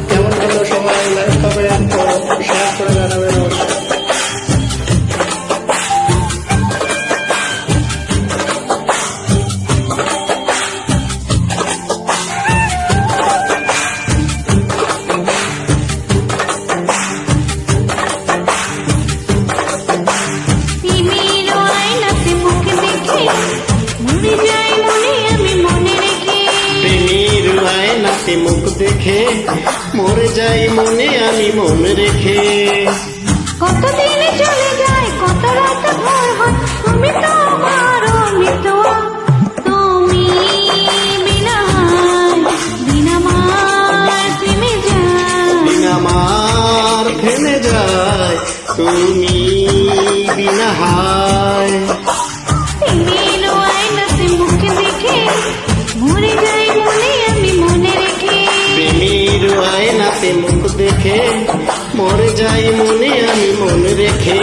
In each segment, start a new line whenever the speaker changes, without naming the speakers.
কেমন হলো সবাই? লাইক কমেন্ট শেয়ার করে জানাবেন। মুখ দেখে মরে যাই মনে আমি মন রেখে,
কতদিন চলে যায় কত রাত ভোর হয়, তুমি তো আমার মিতোয়া, তুমি বিনা মার থেমে যায়,
বিনা মার থেমে যায়, তুমি বিনা হায়।
প্রেমের আয়নাতে মুখ দেখে মরে যাই মনে আমি মনে রেখে,
প্রেমের আয়নাতে মুখ দেখে মরে যাই মনে আমি মন রেখে।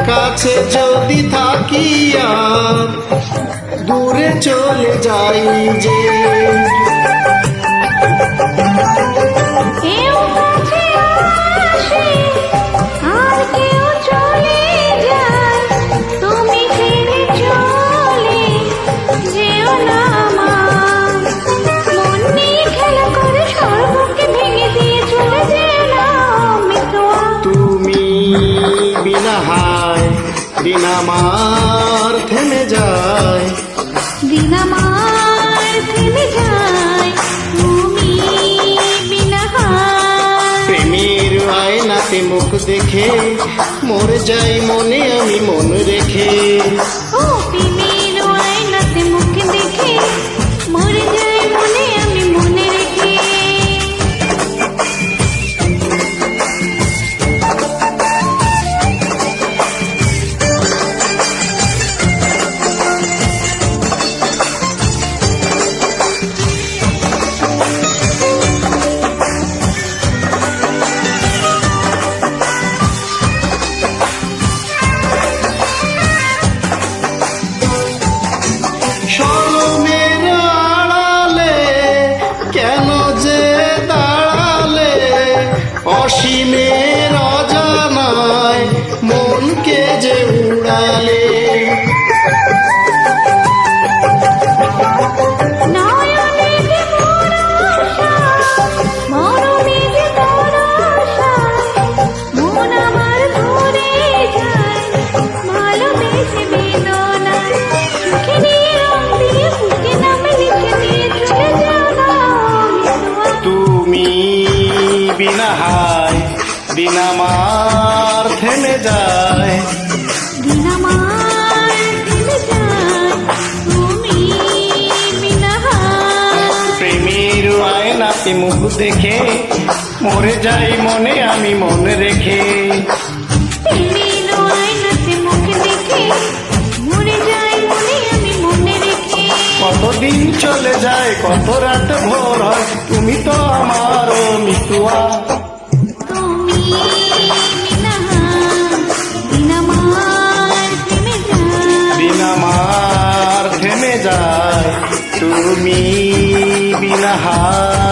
কাছে যদি থাকি আর দূরে চলে যাই যে,
কেউ কাছে আসে আর কেউ চলে যায়, তুমি ফিরে চলে যেও না আমার, মন নিয়ে খেলা করে সর্বকে ভেঙে দিয়ে চলে যেও না মিতোয়া,
তুমি বিনা হায় বিনা মার থেমে যায়,
বিনা মার থেমে যায়, তুমি বিনা হায়।
প্রেমের আয়নাতে মুখ দেখে মরে যাই মনে আমি মন রেখে,
ও প্রেমের আয়নাতে মুখ দেখে মরে যাই মনে আমি মনে রেখে।
শরমের আড়ালে কেন যে দাঁড়ালে, অসীমের অজানায় মনকে যে উড়ালে, বিনা হায় বিনা মার থেমে যায়,
বিনা মার থেমে যায়, তুমি বিনা হায়।
প্রেমের আয়নাতে মুখ দেখে মরে যাই মনে আমি মন রেখে,
প্রেমের আয়নাতে মুখ দেখে মরে যাই মনে আমি মনে রেখে,
কতদিন চলে যায় কত রাত ভোর হয়, তুমি তো আমার মিতুয়া,
তুমি বিনা মার থেমে যায়,
বিনা মার থেমে যায়, তুমি বিনা হায়।